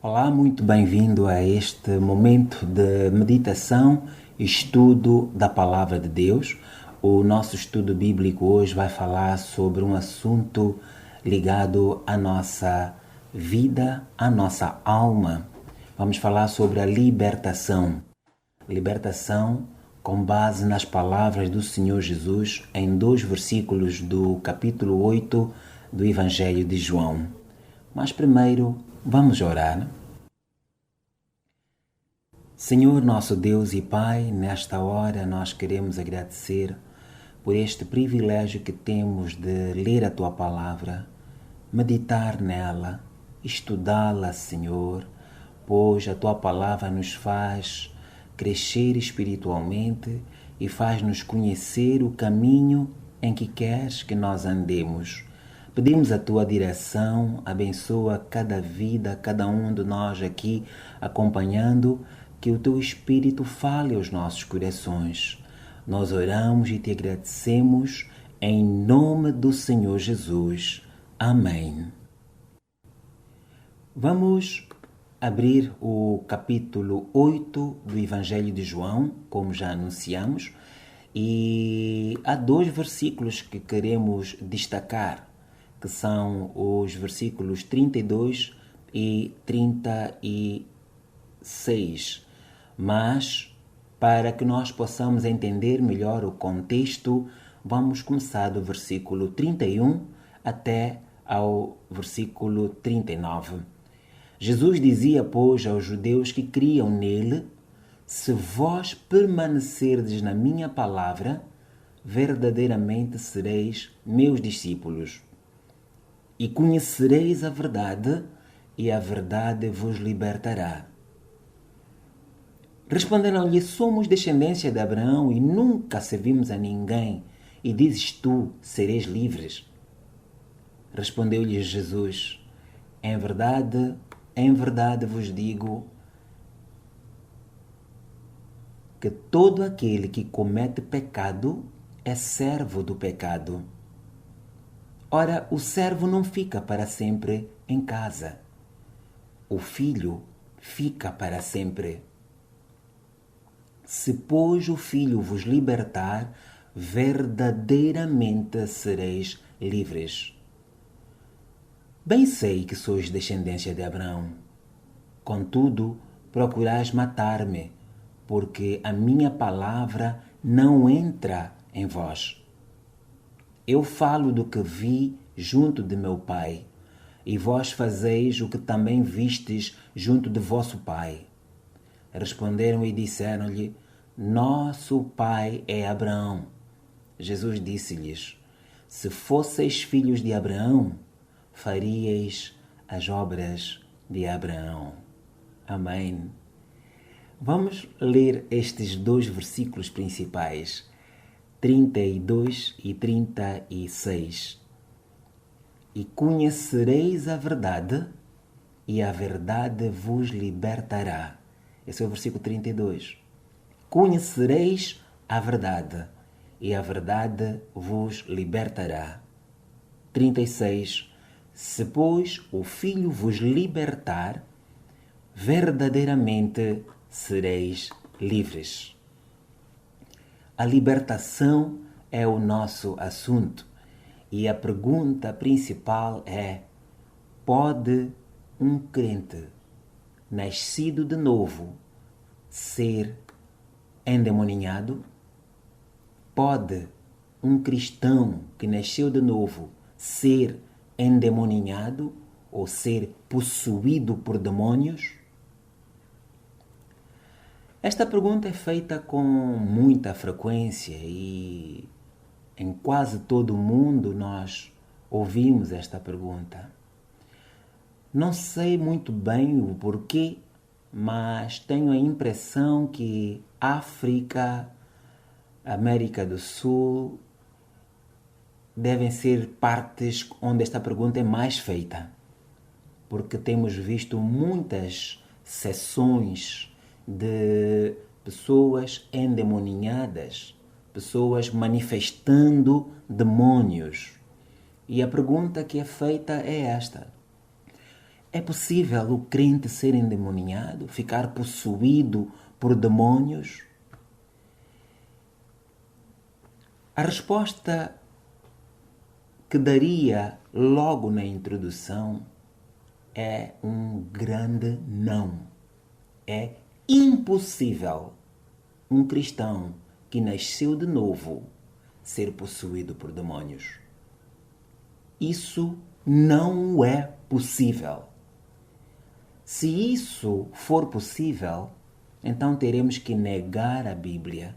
Olá, muito bem-vindo a este momento de meditação e estudo da Palavra de Deus. O nosso estudo bíblico hoje vai falar sobre um assunto ligado à nossa vida, à nossa alma. Vamos falar sobre a libertação. Libertação com base nas palavras do Senhor Jesus em 2 versículos do capítulo 8 do Evangelho de João. Mas primeiro, vamos orar. Senhor nosso Deus e Pai, nesta hora nós queremos agradecer por este privilégio que temos de ler a Tua Palavra, meditar nela, estudá-la, Senhor, pois a Tua Palavra nos faz crescer espiritualmente e faz-nos conhecer o caminho em que queres que nós andemos. Pedimos a Tua direção, abençoa cada vida, cada um de nós aqui acompanhando, que o Teu Espírito fale aos nossos corações. Nós oramos e Te agradecemos em nome do Senhor Jesus. Amém. Vamos abrir o capítulo 8 do Evangelho de João, como já anunciamos, e há 2 versículos que queremos destacar, que são os versículos 32 e 36. Mas, para que nós possamos entender melhor o contexto, vamos começar do versículo 31 até ao versículo 39. Jesus dizia, pois, aos judeus que criam nele: se vós permanecerdes na minha palavra, verdadeiramente sereis meus discípulos, e conhecereis a verdade, e a verdade vos libertará. Responderam-lhe: somos descendência de Abraão e nunca servimos a ninguém, e dizes tu, sereis livres? Respondeu-lhes Jesus: em verdade vos digo que todo aquele que comete pecado é servo do pecado. Ora, o servo não fica para sempre em casa. O filho fica para sempre. Se, pois, o Filho vos libertar, verdadeiramente sereis livres. Bem sei que sois descendência de Abraão. Contudo, procurais matar-me, porque a minha palavra não entra em vós. Eu falo do que vi junto de meu Pai, e vós fazeis o que também vistes junto de vosso Pai. Responderam e disseram-lhe: nosso pai é Abraão. Jesus disse-lhes: se fosseis filhos de Abraão, faríeis as obras de Abraão. Amém. Vamos ler estes 2 versículos principais, 32 e 36. E conhecereis a verdade, e a verdade vos libertará. Esse é o versículo 32. Conhecereis a verdade, e a verdade vos libertará. 36. Se, pois, o Filho vos libertar, verdadeiramente sereis livres. A libertação é o nosso assunto, e a pergunta principal é: pode um crente nascido de novo ser endemoninhado? Pode um cristão que nasceu de novo ser endemoninhado ou ser possuído por demônios? Esta pergunta é feita com muita frequência e em quase todo o mundo nós ouvimos esta pergunta. Não sei muito bem o porquê, mas tenho a impressão que África, América do Sul devem ser partes onde esta pergunta é mais feita, porque temos visto muitas sessões de pessoas endemoninhadas, pessoas manifestando demônios. E a pergunta que é feita é esta: é possível o crente ser endemoninhado, ficar possuído por demônios? A resposta que daria logo na introdução é um grande não. É impossível um cristão que nasceu de novo ser possuído por demônios. Isso não é possível. Se isso for possível, então teremos que negar a Bíblia,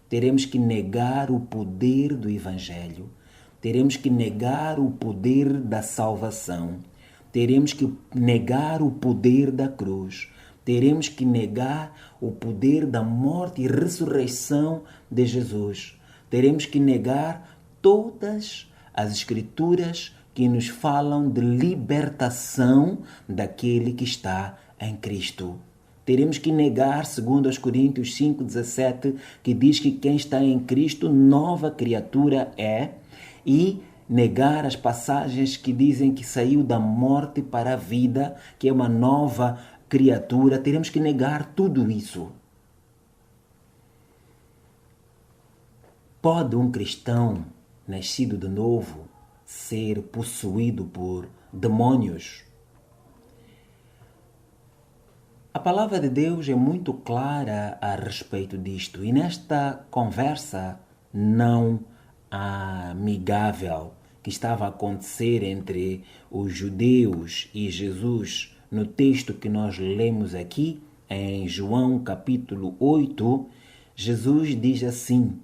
teremos que negar o poder do Evangelho, teremos que negar o poder da salvação, teremos que negar o poder da cruz, teremos que negar o poder da morte e ressurreição de Jesus, teremos que negar todas as Escrituras que nos falam de libertação daquele que está em Cristo. Teremos que negar, segundo aos Coríntios 5,17, que diz que quem está em Cristo, nova criatura é, e negar as passagens que dizem que saiu da morte para a vida, que é uma nova criatura. Teremos que negar tudo isso. Pode um cristão nascido de novo ser possuído por demônios? A palavra de Deus é muito clara a respeito disto, e nesta conversa não amigável que estava a acontecer entre os judeus e Jesus, no texto que nós lemos aqui, em João capítulo 8, Jesus diz assim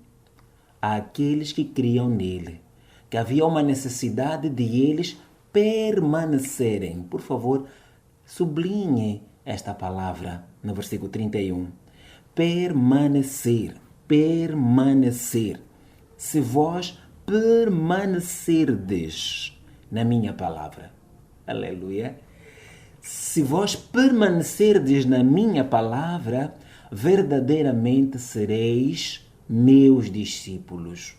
àqueles que criam nele, que havia uma necessidade de eles permanecerem. Por favor, sublinhe esta palavra no versículo 31. Permanecer, permanecer. Se vós permanecerdes na minha palavra. Aleluia. Se vós permanecerdes na minha palavra, verdadeiramente sereis meus discípulos.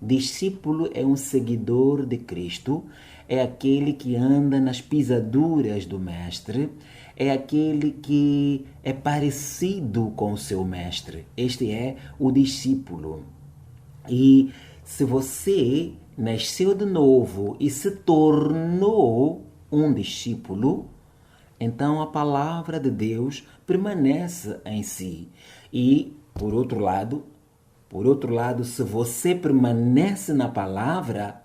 Discípulo é um seguidor de Cristo, é aquele que anda nas pisaduras do Mestre, é aquele que é parecido com o seu Mestre. Este é o discípulo. E se você nasceu de novo e se tornou um discípulo, então a palavra de Deus permanece em si. E, por outro lado, se você permanece na palavra,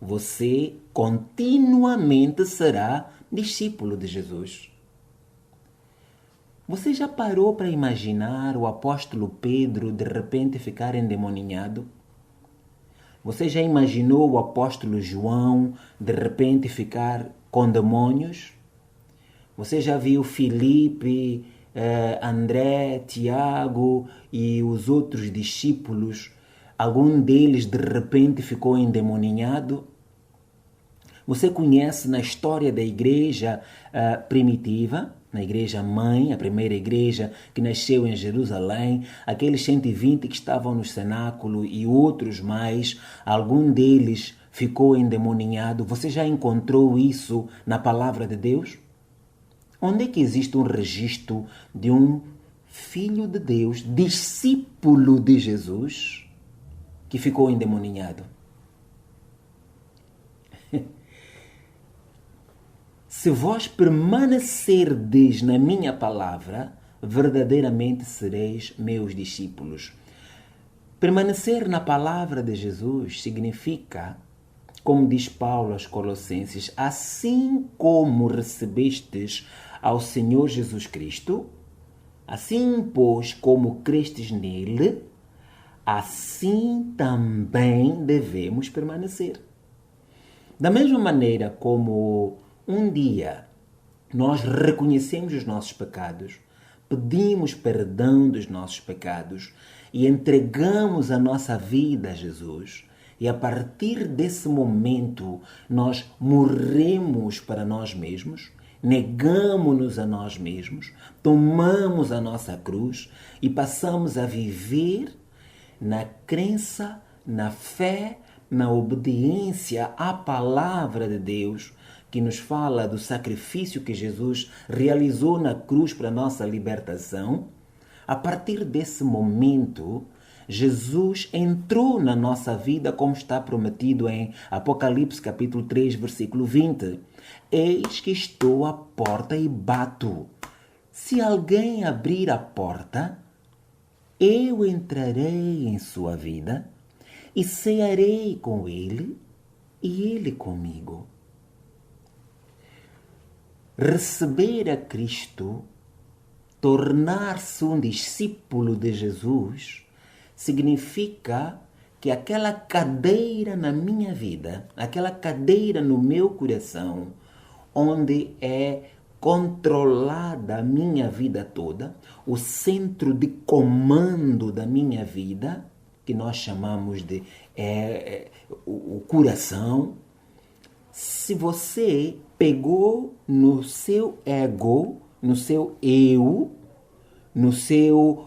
você continuamente será discípulo de Jesus. Você já parou para imaginar o apóstolo Pedro de repente ficar endemoninhado? Você já imaginou o apóstolo João de repente ficar com demônios? Você já viu Filipe, André, Tiago e os outros discípulos? Algum deles de repente ficou endemoninhado? Você conhece na história da igreja primitiva, na igreja mãe, a primeira igreja que nasceu em Jerusalém, aqueles 120 que estavam no cenáculo e outros mais, algum deles ficou endemoninhado? Você já encontrou isso na palavra de Deus? Onde é que existe um registro de um filho de Deus, discípulo de Jesus, que ficou endemoninhado? Se vós permanecerdes na minha palavra, verdadeiramente sereis meus discípulos. Permanecer na palavra de Jesus significa, como diz Paulo aos Colossenses, assim como recebestes ao Senhor Jesus Cristo, assim, pois, como crestes nele, assim também devemos permanecer. Da mesma maneira como um dia nós reconhecemos os nossos pecados, pedimos perdão dos nossos pecados e entregamos a nossa vida a Jesus, e a partir desse momento nós morremos para nós mesmos, negamos-nos a nós mesmos, tomamos a nossa cruz e passamos a viver na crença, na fé, na obediência à palavra de Deus, que nos fala do sacrifício que Jesus realizou na cruz para a nossa libertação. A partir desse momento, Jesus entrou na nossa vida como está prometido em Apocalipse capítulo 3, versículo 20. Eis que estou à porta e bato. Se alguém abrir a porta, eu entrarei em sua vida e cearei com ele e ele comigo. Receber a Cristo, tornar-se um discípulo de Jesus, significa que aquela cadeira na minha vida, aquela cadeira no meu coração, onde é controlada a minha vida toda, o centro de comando da minha vida, que nós chamamos de o coração. Se você pegou no seu ego, no seu eu, no seu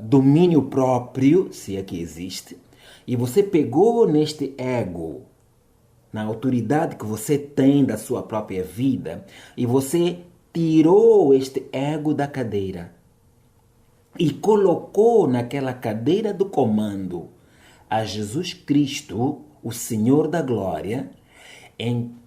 domínio próprio, se é que existe, e você pegou neste ego, na autoridade que você tem da sua própria vida, e você tirou este ego da cadeira e colocou naquela cadeira do comando a Jesus Cristo, o Senhor da Glória,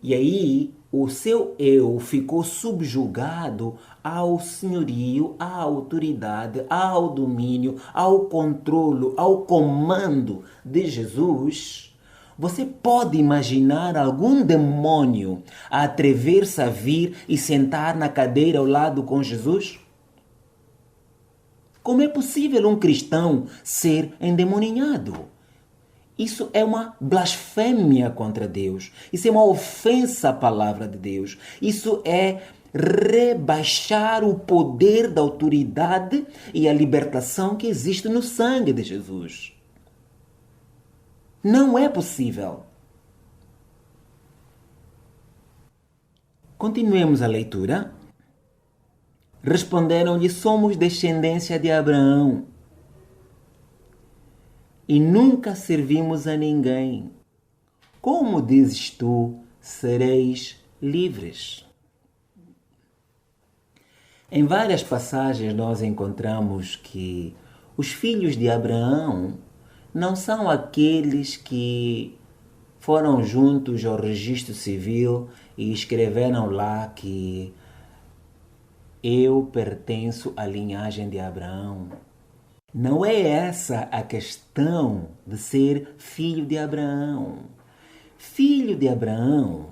e aí o seu eu ficou subjugado ao senhorio, à autoridade, ao domínio, ao controlo, ao comando de Jesus. Você pode imaginar algum demônio a atrever-se a vir e sentar na cadeira ao lado com Jesus? Como é possível um cristão ser endemoninhado? Isso é uma blasfêmia contra Deus. Isso é uma ofensa à palavra de Deus. Isso é rebaixar o poder da autoridade e a libertação que existe no sangue de Jesus. Não é possível. Continuemos a leitura. Responderam-lhe: somos descendência de Abraão e nunca servimos a ninguém. Como dizes tu, sereis livres? Em várias passagens nós encontramos que os filhos de Abraão não são aqueles que foram juntos ao registro civil e escreveram lá que eu pertenço à linhagem de Abraão. Não é essa a questão de ser filho de Abraão. Filho de Abraão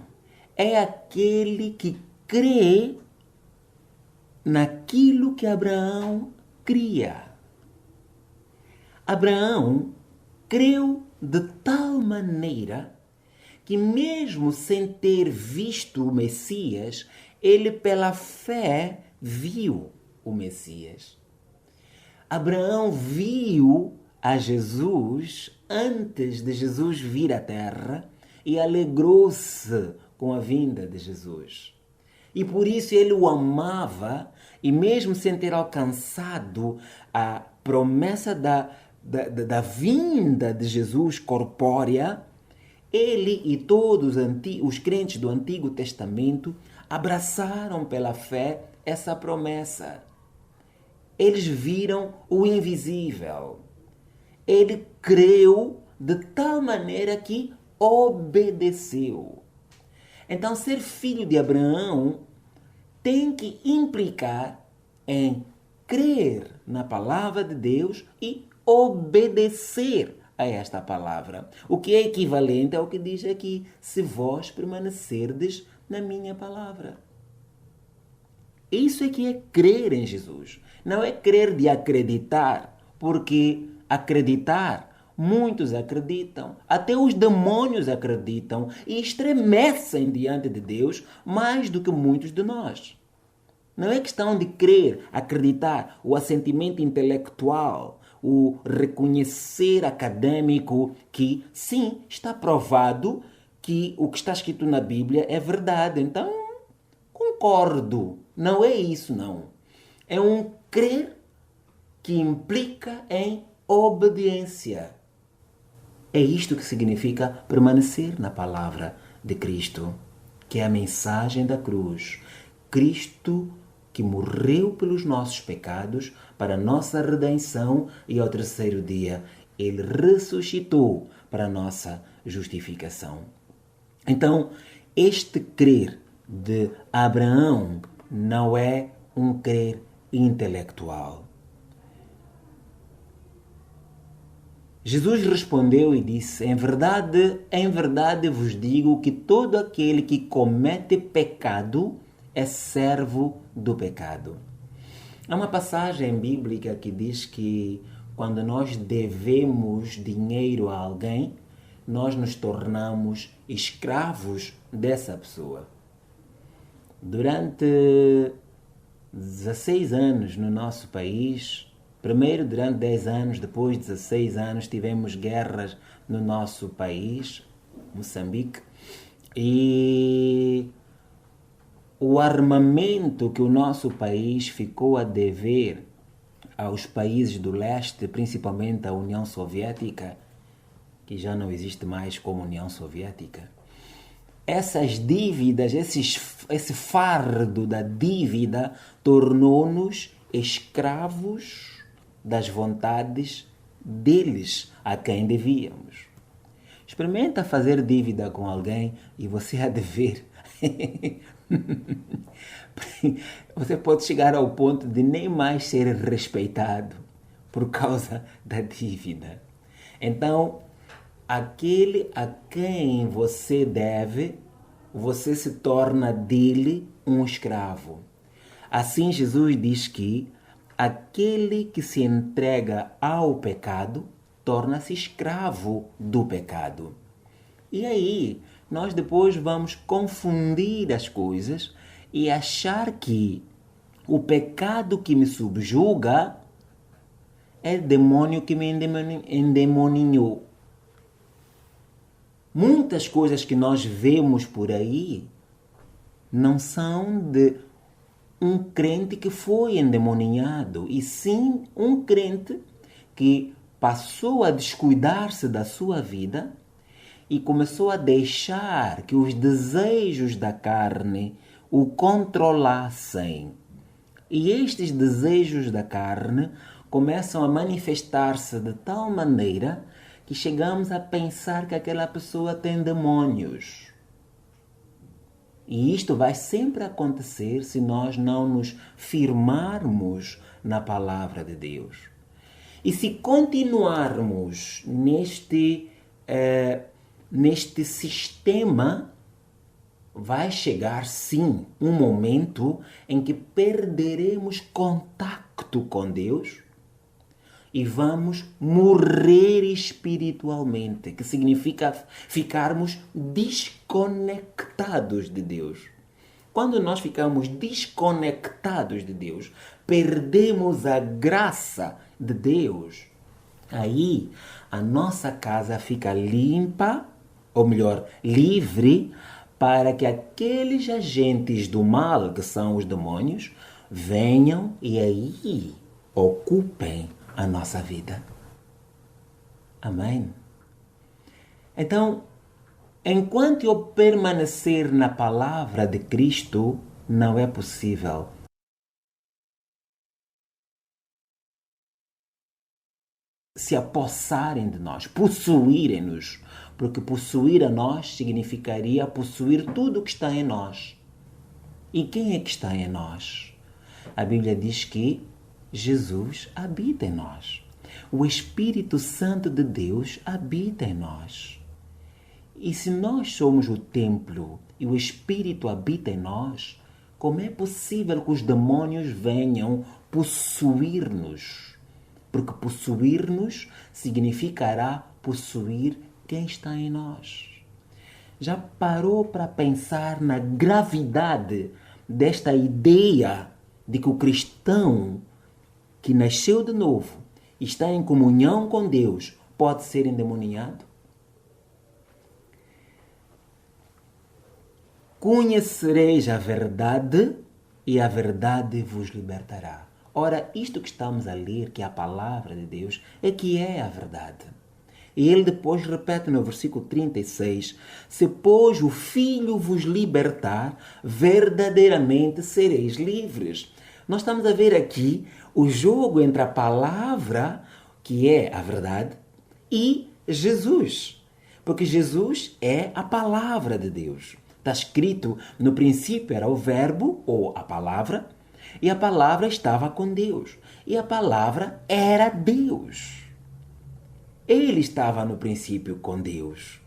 é aquele que crê naquilo que Abraão cria. Abraão creu de tal maneira que, mesmo sem ter visto o Messias, ele pela fé viu o Messias. Abraão viu a Jesus antes de Jesus vir à terra e alegrou-se com a vinda de Jesus. E por isso ele o amava, e mesmo sem ter alcançado a promessa da vinda de Jesus corpórea, ele e todos os crentes do Antigo Testamento abraçaram pela fé essa promessa. Eles viram o invisível. Ele creu de tal maneira que obedeceu. Então, ser filho de Abraão tem que implicar em crer na palavra de Deus e obedecer a esta palavra. O que é equivalente ao que diz aqui: se vós permanecerdes na minha palavra. Isso é que é crer em Jesus. Não é crer de acreditar, porque acreditar, muitos acreditam, até os demônios acreditam e estremecem diante de Deus mais do que muitos de nós. Não é questão de crer, acreditar, o assentimento intelectual, o reconhecer acadêmico que, sim, está provado que o que está escrito na Bíblia é verdade. Então, Concordo, não é isso não. É um crer que implica em obediência. É isto que significa permanecer na palavra de Cristo, que é a mensagem da cruz. Cristo que morreu pelos nossos pecados para a nossa redenção e ao terceiro dia ele ressuscitou para a nossa justificação. Então, este crer de Abraão não é um crer intelectual. Jesus respondeu e disse: em verdade vos digo que todo aquele que comete pecado é servo do pecado. Há uma passagem bíblica que diz que quando nós devemos dinheiro a alguém, nós nos tornamos escravos dessa pessoa. Durante 16 anos no nosso país, primeiro durante 10 anos, depois 16 anos, tivemos guerras no nosso país, Moçambique, e o armamento que o nosso país ficou a dever aos países do leste, principalmente à União Soviética, que já não existe mais como União Soviética, essas dívidas, esse fardo da dívida tornou-nos escravos das vontades deles a quem devíamos. Experimenta fazer dívida com alguém e você há de ver. Você pode chegar ao ponto de nem mais ser respeitado por causa da dívida. Então, aquele a quem você deve, você se torna dele um escravo. Assim, Jesus diz que aquele que se entrega ao pecado torna-se escravo do pecado. E aí, nós depois vamos confundir as coisas e achar que o pecado que me subjuga é o demônio que me endemoniou. Muitas coisas que nós vemos por aí não são de um crente que foi endemoniado, e sim um crente que passou a descuidar-se da sua vida e começou a deixar que os desejos da carne o controlassem. E estes desejos da carne começam a manifestar-se de tal maneira que chegamos a pensar que aquela pessoa tem demônios. E isto vai sempre acontecer se nós não nos firmarmos na palavra de Deus. E se continuarmos neste sistema, vai chegar sim um momento em que perderemos contato com Deus e vamos morrer espiritualmente, que significa ficarmos desconectados de Deus. Quando nós ficamos desconectados de Deus, perdemos a graça de Deus. Aí a nossa casa fica limpa, ou melhor, livre, para que aqueles agentes do mal, que são os demônios, venham e aí ocupem a nossa vida. Amém? Então, enquanto eu permanecer na palavra de Cristo, não é possível se apossarem de nós, possuírem-nos, porque possuir a nós significaria possuir tudo o que está em nós. E quem é que está em nós? A Bíblia diz que Jesus habita em nós. O Espírito Santo de Deus habita em nós. E se nós somos o templo e o Espírito habita em nós, como é possível que os demônios venham possuir-nos? Porque possuir-nos significará possuir quem está em nós. Já parou para pensar na gravidade desta ideia de que o cristão que nasceu de novo, está em comunhão com Deus, pode ser endemoniado? Conhecereis a verdade e a verdade vos libertará. Ora, isto que estamos a ler, que é a palavra de Deus, é que é a verdade. E ele depois repete no versículo 36, se pois o Filho vos libertar, verdadeiramente sereis livres. Nós estamos a ver aqui o jogo entre a palavra, que é a verdade, e Jesus. Porque Jesus é a palavra de Deus. Está escrito, no princípio era o verbo, ou a palavra, e a palavra estava com Deus. E a palavra era Deus. Ele estava no princípio com Deus.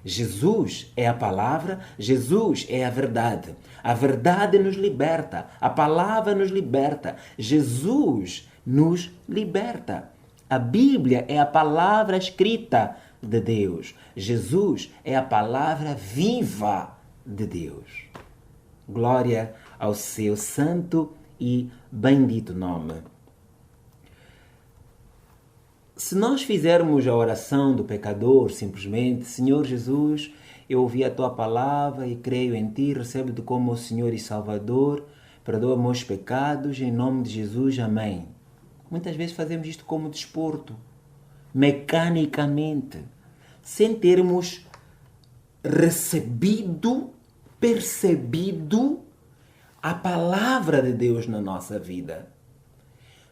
Jesus é a palavra, Jesus é a verdade. A verdade nos liberta, a palavra nos liberta, Jesus nos liberta. A Bíblia é a palavra escrita de Deus. Jesus é a palavra viva de Deus. Glória ao seu santo e bendito nome. Se nós fizermos a oração do pecador, simplesmente, Senhor Jesus, eu ouvi a tua palavra e creio em ti, recebo-te como Senhor e Salvador, perdoa meus pecados, em nome de Jesus, amém. Muitas vezes fazemos isto como desporto, mecanicamente, sem termos percebido a palavra de Deus na nossa vida.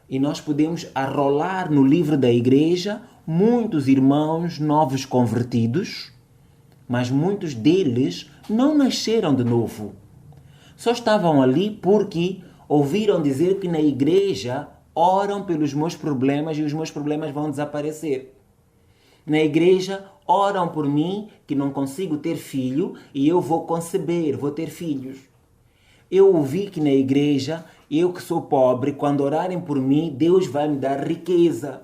E nós podemos arrolar no livro da igreja muitos irmãos novos convertidos, mas muitos deles não nasceram de novo. Só estavam ali porque ouviram dizer que na igreja oram pelos meus problemas e os meus problemas vão desaparecer. Na igreja oram por mim que não consigo ter filho e eu vou conceber, vou ter filhos. Eu ouvi que na igreja, eu que sou pobre, quando orarem por mim, Deus vai me dar riqueza.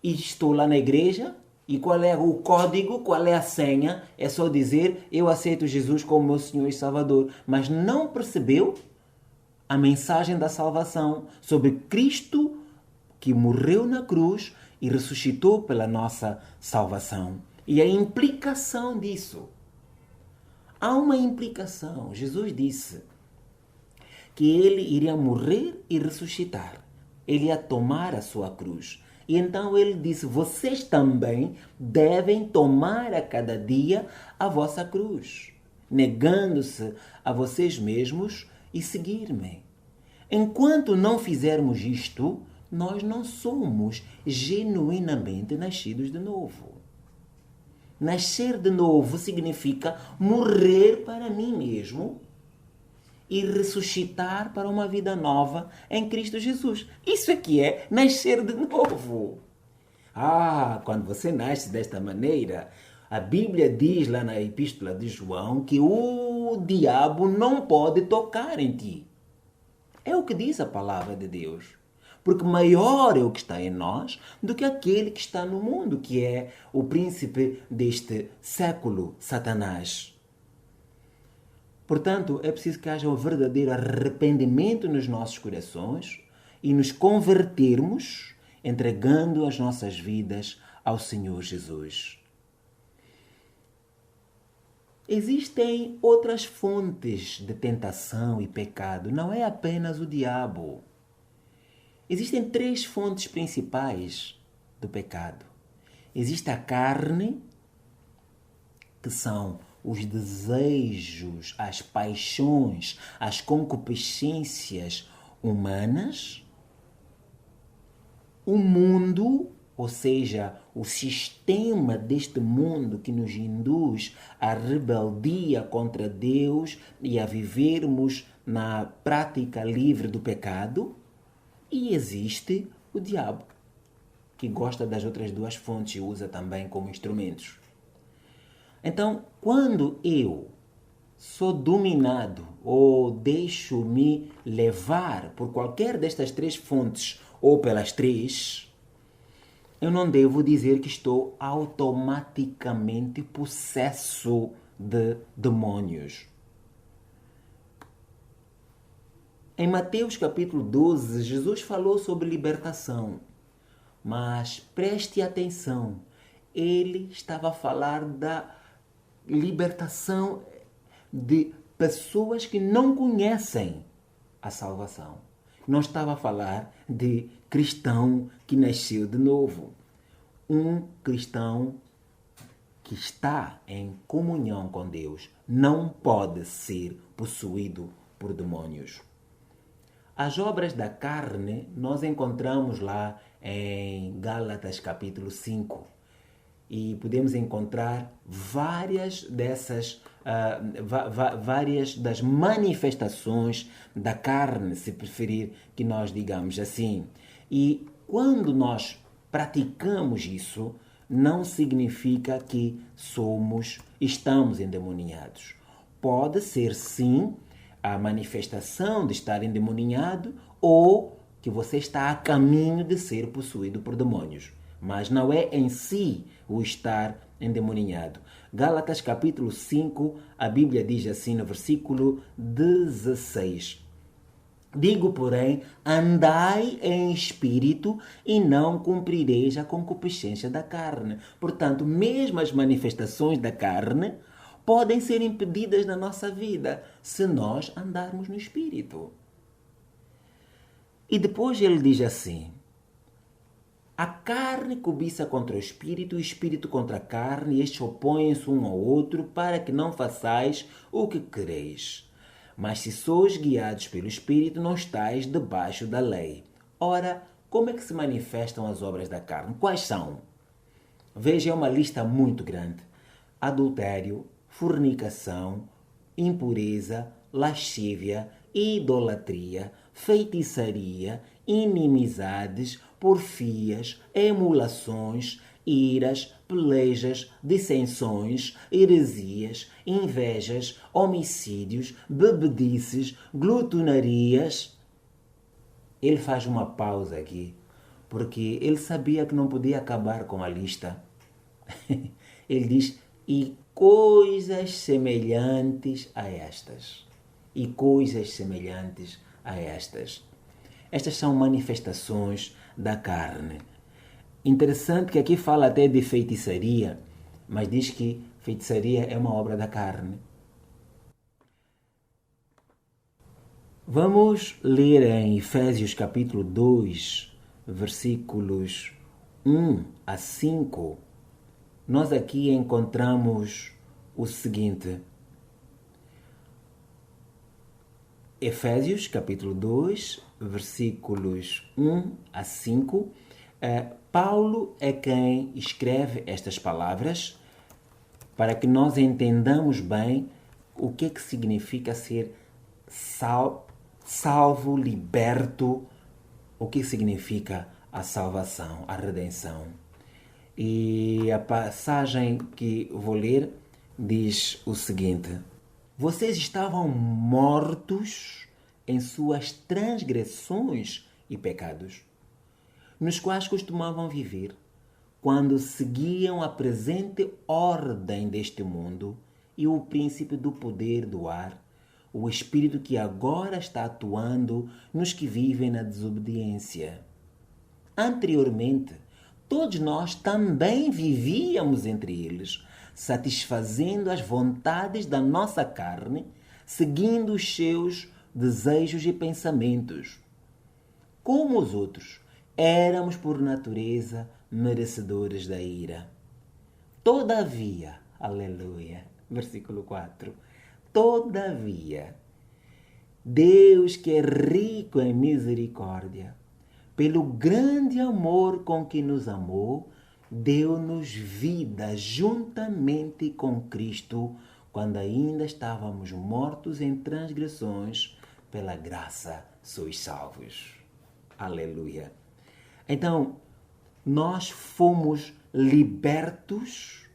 E estou lá na igreja, e qual é o código, qual é a senha? É só dizer, eu aceito Jesus como meu Senhor e Salvador. Mas não percebeu a mensagem da salvação sobre Cristo que morreu na cruz e ressuscitou pela nossa salvação. E a implicação disso. Há uma implicação. Jesus disse que ele iria morrer e ressuscitar. Ele ia tomar a sua cruz. E então ele disse, vocês também devem tomar a cada dia a vossa cruz, negando-se a vocês mesmos e seguir-me. Enquanto não fizermos isto, nós não somos genuinamente nascidos de novo. Nascer de novo significa morrer para mim mesmo e ressuscitar para uma vida nova em Cristo Jesus. Isso é que é nascer de novo. Quando você nasce desta maneira, a Bíblia diz lá na Epístola de João que o diabo não pode tocar em ti. É o que diz a palavra de Deus. Porque maior é o que está em nós do que aquele que está no mundo, que é o príncipe deste século, Satanás. Portanto, é preciso que haja um verdadeiro arrependimento nos nossos corações e nos convertermos, entregando as nossas vidas ao Senhor Jesus. Existem outras fontes de tentação e pecado, não é apenas o diabo. Existem 3 fontes principais do pecado. Existe a carne, que são os desejos, as paixões, as concupiscências humanas. O mundo, ou seja, o sistema deste mundo que nos induz à rebeldia contra Deus e a vivermos na prática livre do pecado. E existe o diabo, que gosta das outras 2 fontes e usa também como instrumentos. Então, quando eu sou dominado ou deixo-me levar por qualquer destas 3 fontes ou pelas 3, eu não devo dizer que estou automaticamente possesso de demônios. Em Mateus capítulo 12, Jesus falou sobre libertação, mas preste atenção, ele estava a falar da libertação de pessoas que não conhecem a salvação. Não estava a falar de cristão que nasceu de novo. Um cristão que está em comunhão com Deus não pode ser possuído por demônios. As obras da carne nós encontramos lá em Gálatas capítulo 5 e podemos encontrar várias das manifestações da carne, se preferir que nós digamos assim. E quando nós praticamos isso, não significa que estamos endemoniados. Pode ser sim a manifestação de estar endemoniado ou que você está a caminho de ser possuído por demônios. Mas não é em si o estar endemoniado. Gálatas capítulo 5, a Bíblia diz assim no versículo 16. Digo, porém, andai em espírito e não cumprireis a concupiscência da carne. Portanto, mesmo as manifestações da carne podem ser impedidas na nossa vida se nós andarmos no espírito. E depois ele diz assim: a carne cobiça contra o espírito contra a carne, e estes opõem-se um ao outro para que não façais o que quereis. Mas se sois guiados pelo Espírito, não estáis debaixo da lei. Ora, como é que se manifestam as obras da carne? Quais são? Veja, é uma lista muito grande. Adultério, fornicação, impureza, lascívia, idolatria, feitiçaria, inimizades, porfias, emulações, iras, pelejas, dissensões, heresias, invejas, homicídios, bebedices, glutonarias. Ele faz uma pausa aqui, porque ele sabia que não podia acabar com a lista. Ele diz, e coisas semelhantes a estas. E coisas semelhantes a estas. Estas são manifestações da carne. Interessante que aqui fala até de feitiçaria, mas diz que feitiçaria é uma obra da carne. Vamos ler em Efésios capítulo 2, versículos 1 a 5. Nós aqui encontramos o seguinte. Efésios capítulo 2, versículos 1 a 5. Paulo é quem escreve estas palavras para que nós entendamos bem o que significa ser salvo, liberto, o que significa a salvação, a redenção. E a passagem que vou ler diz o seguinte: vocês estavam mortos em suas transgressões e pecados, nos quais costumavam viver, quando seguiam a presente ordem deste mundo e o príncipe do poder do ar, o espírito que agora está atuando nos que vivem na desobediência. Anteriormente, todos nós também vivíamos entre eles, satisfazendo as vontades da nossa carne, seguindo os seus desejos e pensamentos. Como os outros, éramos por natureza merecedores da ira. Todavia, aleluia, versículo 4, todavia, Deus que é rico em misericórdia, pelo grande amor com que nos amou, deu-nos vida juntamente com Cristo, quando ainda estávamos mortos em transgressões, pela graça sois salvos. Aleluia. Então, nós fomos libertos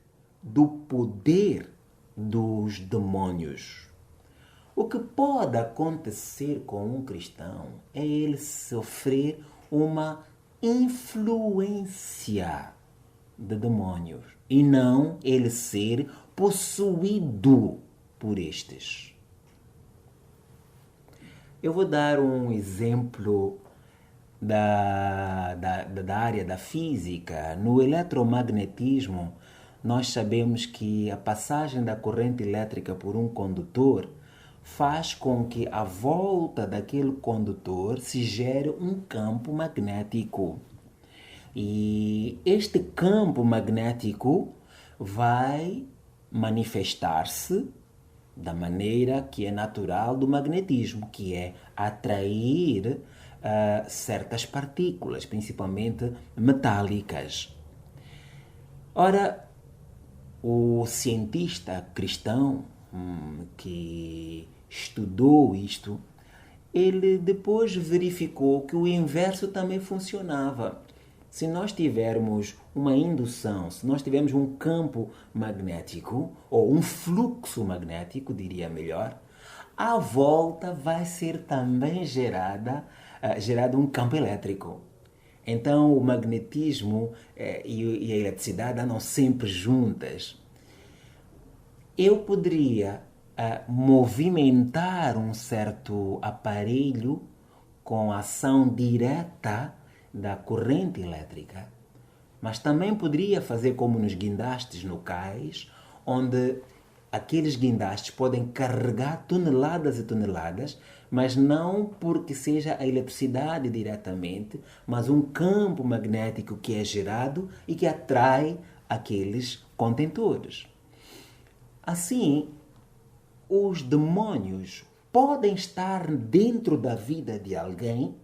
do poder dos demônios. O que pode acontecer com um cristão é ele sofrer uma influência de demônios e não ele ser possuído por estes. Eu vou dar um exemplo da área da física. No eletromagnetismo, nós sabemos que a passagem da corrente elétrica por um condutor faz com que à volta daquele condutor se gere um campo magnético. E este campo magnético vai manifestar-se da maneira que é natural do magnetismo, que é atrair certas partículas, principalmente metálicas. Ora, o cientista cristão que estudou isto, ele depois verificou que o inverso também funcionava. Se nós tivermos uma indução, se nós tivermos um campo magnético, ou um fluxo magnético, diria melhor, à volta vai ser também gerado um campo elétrico. Então o magnetismo e a eletricidade andam sempre juntas. Eu poderia movimentar um certo aparelho com a ação direta da corrente elétrica, mas também poderia fazer como nos guindastes no cais, onde aqueles guindastes podem carregar toneladas e toneladas, mas não porque seja a eletricidade diretamente, mas um campo magnético que é gerado e que atrai aqueles contentores. Assim, os demônios podem estar dentro da vida de alguém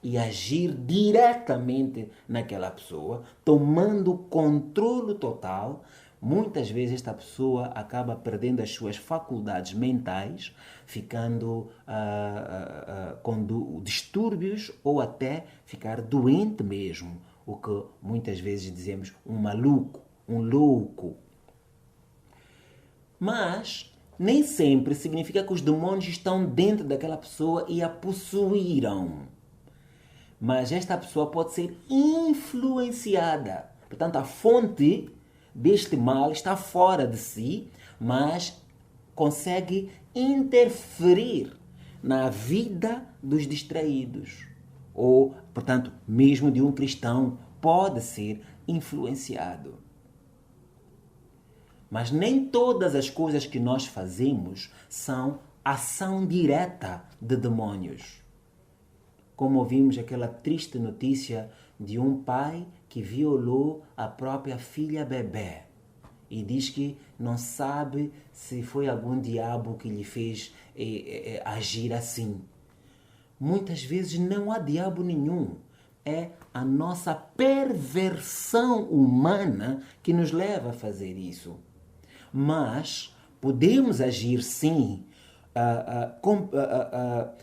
e agir diretamente naquela pessoa, tomando controle total. Muitas vezes esta pessoa acaba perdendo as suas faculdades mentais, ficando com distúrbios ou até ficar doente mesmo, o que muitas vezes dizemos um maluco, um louco. Mas nem sempre significa que os demônios estão dentro daquela pessoa e a possuíram. Mas esta pessoa pode ser influenciada. Portanto, a fonte deste mal está fora de si, mas consegue interferir na vida dos distraídos. Ou, portanto, mesmo de um cristão pode ser influenciado. Mas nem todas as coisas que nós fazemos são ação direta de demônios. Como ouvimos aquela triste notícia de um pai que violou a própria filha bebê e diz que não sabe se foi algum diabo que lhe fez agir assim. Muitas vezes não há diabo nenhum. É a nossa perversão humana que nos leva a fazer isso. Mas podemos agir sim,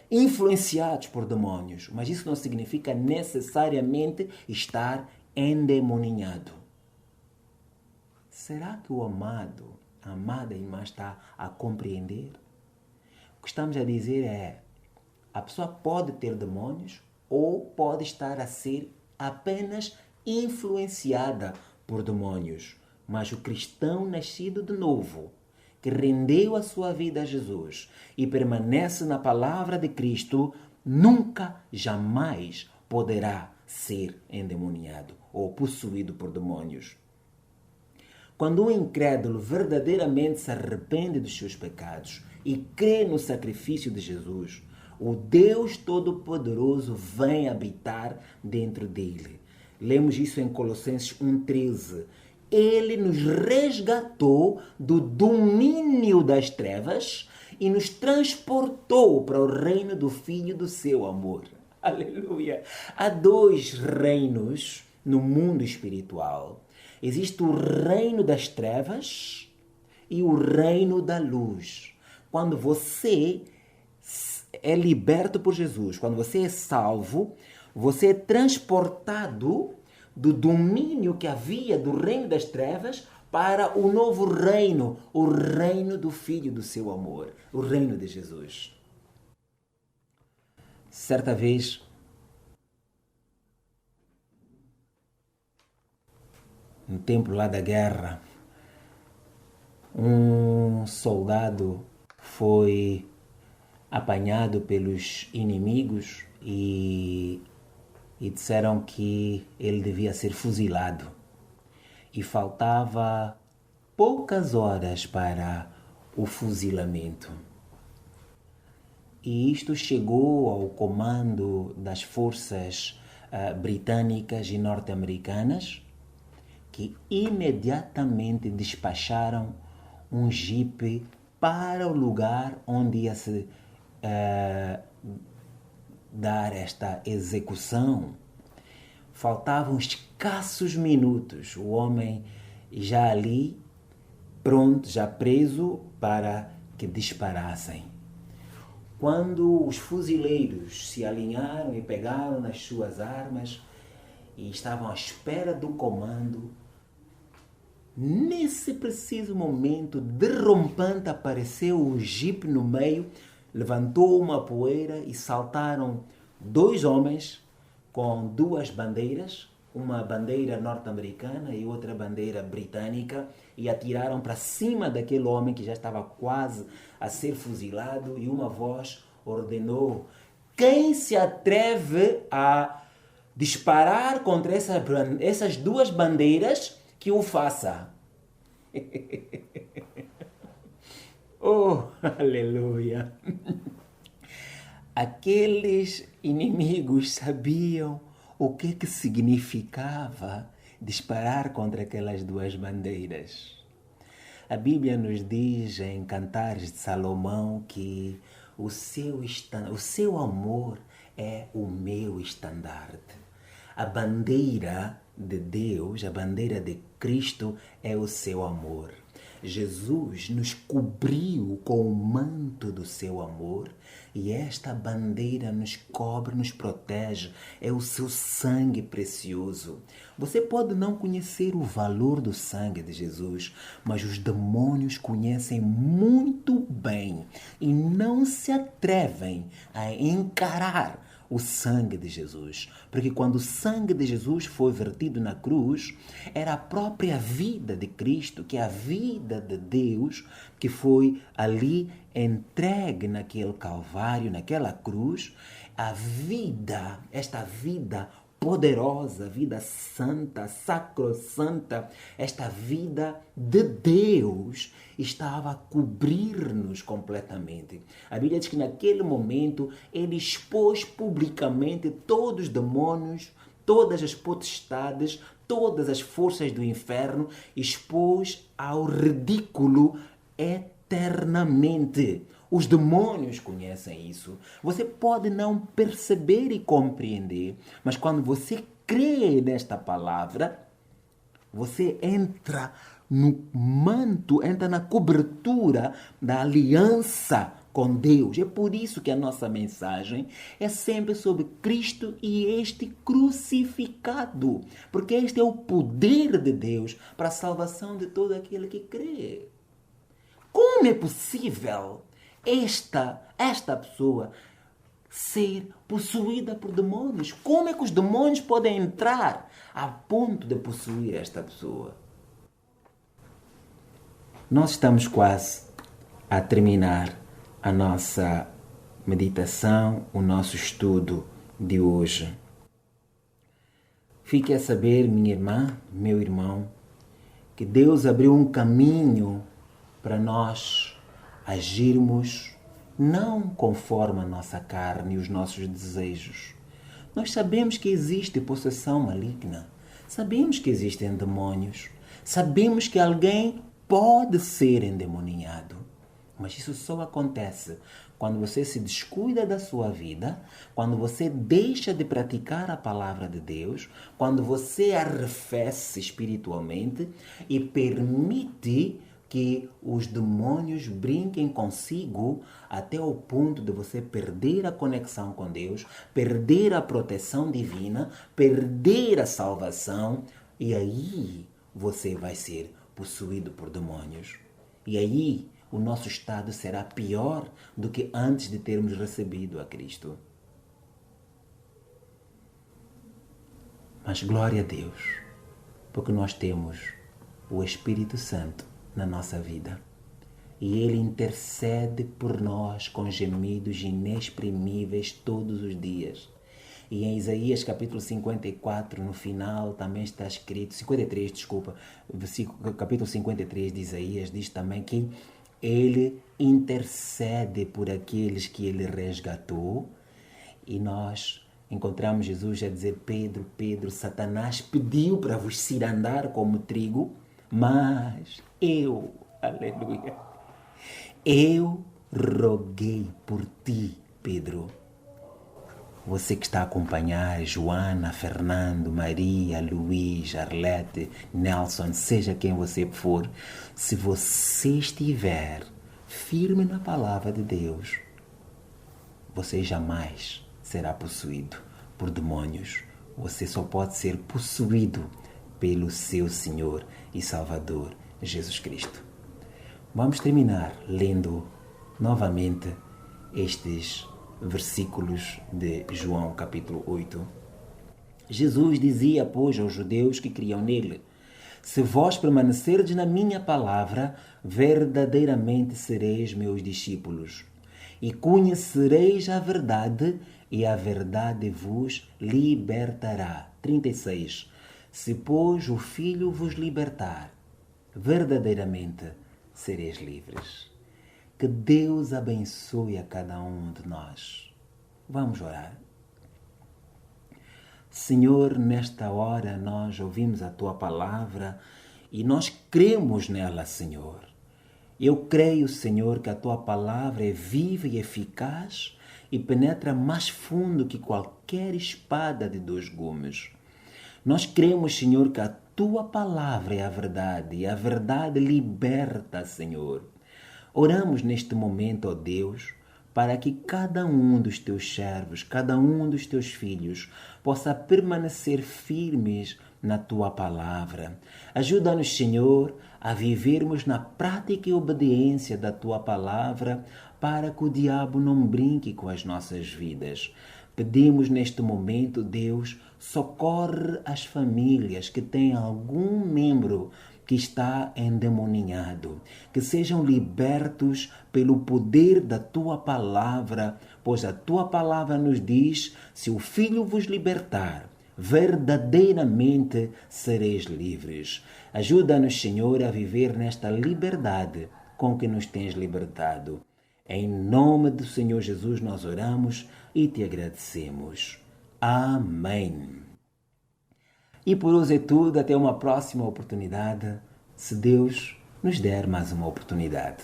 influenciados por demônios, mas isso não significa necessariamente estar endemoninhado. Será que o amado, a amada irmã está a compreender? O que estamos a dizer é, a pessoa pode ter demônios ou pode estar a ser apenas influenciada por demônios. Mas o cristão nascido de novo, que rendeu a sua vida a Jesus e permanece na palavra de Cristo, nunca, jamais poderá ser endemoniado ou possuído por demônios. Quando um incrédulo verdadeiramente se arrepende dos seus pecados e crê no sacrifício de Jesus, o Deus Todo-Poderoso vem habitar dentro dele. Lemos isso em Colossenses 1,13. Ele nos resgatou do domínio das trevas e nos transportou para o reino do Filho do seu amor. Aleluia! Há dois reinos no mundo espiritual. Existe o reino das trevas e o reino da luz. Quando você é liberto por Jesus, quando você é salvo, você é transportado do domínio que havia do reino das trevas para o novo reino, o reino do Filho do seu amor, o reino de Jesus. Certa vez, no tempo lá da guerra, um soldado foi apanhado pelos inimigos e disseram que ele devia ser fuzilado. E faltava poucas horas para o fuzilamento. E isto chegou ao comando das forças britânicas e norte-americanas, que imediatamente despacharam um jipe para o lugar onde ia se dar esta execução. Faltavam escassos minutos, o homem já ali, pronto, já preso para que disparassem. Quando os fuzileiros se alinharam e pegaram nas suas armas e estavam à espera do comando, nesse preciso momento, derrompante, apareceu um jipe no meio, levantou uma poeira e saltaram dois homens com duas bandeiras, uma bandeira norte-americana e outra bandeira britânica, e atiraram para cima daquele homem que já estava quase a ser fuzilado, e uma voz ordenou: quem se atreve a disparar contra essas duas bandeiras, que o faça. Oh, aleluia! Aqueles inimigos sabiam o que significava disparar contra aquelas duas bandeiras. A Bíblia nos diz em Cantares de Salomão que o seu amor é o meu estandarte. A bandeira de Deus, a bandeira de Cristo é o seu amor. Jesus nos cobriu com o manto do seu amor e esta bandeira nos cobre, nos protege, é o seu sangue precioso. Você pode não conhecer o valor do sangue de Jesus, mas os demônios conhecem muito bem e não se atrevem a encarar o sangue de Jesus. Porque quando o sangue de Jesus foi vertido na cruz, era a própria vida de Cristo, que é a vida de Deus, que foi ali entregue naquele Calvário, naquela cruz. A vida, esta vida poderosa, vida santa, sacrossanta, esta vida de Deus estava a cobrir-nos completamente. A Bíblia diz que naquele momento ele expôs publicamente todos os demônios, todas as potestades, todas as forças do inferno, expôs ao ridículo eternamente. Os demônios conhecem isso. Você pode não perceber e compreender, mas quando você crê nesta palavra, você entra no manto, entra na cobertura da aliança com Deus. É por isso que a nossa mensagem é sempre sobre Cristo e este crucificado, porque este é o poder de Deus para a salvação de todo aquele que crê. Como é possível esta pessoa ser possuída por demônios? Como é que os demônios podem entrar a ponto de possuir esta pessoa? Nós estamos quase a terminar a nossa meditação, o nosso estudo de hoje. Fique a saber, minha irmã, meu irmão, que Deus abriu um caminho para nós agirmos não conforme a nossa carne e os nossos desejos. Nós sabemos que existe possessão maligna, sabemos que existem demônios, sabemos que alguém pode ser endemoniado, mas isso só acontece quando você se descuida da sua vida, quando você deixa de praticar a palavra de Deus, quando você arrefece espiritualmente e permite que os demônios brinquem consigo até o ponto de você perder a conexão com Deus, perder a proteção divina, perder a salvação, e aí você vai ser possuído por demônios. E aí o nosso estado será pior do que antes de termos recebido a Cristo. Mas glória a Deus, porque nós temos o Espírito Santo na nossa vida. E Ele intercede por nós com gemidos inexprimíveis todos os dias. E em Isaías capítulo 54, no final, também está escrito, 53, desculpa, capítulo 53 de Isaías diz também que ele intercede por aqueles que ele resgatou. E nós encontramos Jesus a dizer: Pedro, Pedro, Satanás pediu para vos cirandar como trigo, mas eu, aleluia, eu roguei por ti, Pedro. Você que está a acompanhar, Joana, Fernando, Maria, Luiz, Arlete, Nelson, seja quem você for, se você estiver firme na palavra de Deus, você jamais será possuído por demônios. Você só pode ser possuído pelo seu Senhor e Salvador, Jesus Cristo. Vamos terminar lendo novamente estes versículos de João capítulo 8. Jesus dizia, pois, aos judeus que criam nele: se vós permanecerdes na minha palavra, verdadeiramente sereis meus discípulos, e conhecereis a verdade, e a verdade vos libertará. 36. Se, pois, o Filho vos libertar, verdadeiramente sereis livres. Que Deus abençoe a cada um de nós. Vamos orar. Senhor, nesta hora nós ouvimos a Tua palavra e nós cremos nela, Senhor. Eu creio, Senhor, que a Tua palavra é viva e eficaz e penetra mais fundo que qualquer espada de 2 gumes. Nós cremos, Senhor, que a Tua palavra é a verdade e a verdade liberta, Senhor. Oramos neste momento, ó Deus, para que cada um dos Teus servos, cada um dos Teus filhos, possa permanecer firmes na Tua palavra. Ajuda-nos, Senhor, a vivermos na prática e obediência da Tua palavra, para que o diabo não brinque com as nossas vidas. Pedimos neste momento, Deus, socorre as famílias que têm algum membro que está endemoninhado, que sejam libertos pelo poder da Tua palavra, pois a Tua palavra nos diz: se o Filho vos libertar, verdadeiramente sereis livres. Ajuda-nos, Senhor, a viver nesta liberdade com que nos tens libertado. Em nome do Senhor Jesus nós oramos e te agradecemos. Amém. E por hoje é tudo, até uma próxima oportunidade, se Deus nos der mais uma oportunidade.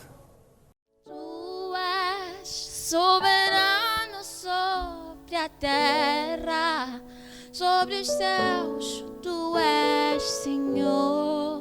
Tu és soberano sobre a terra, sobre os céus, tu és Senhor.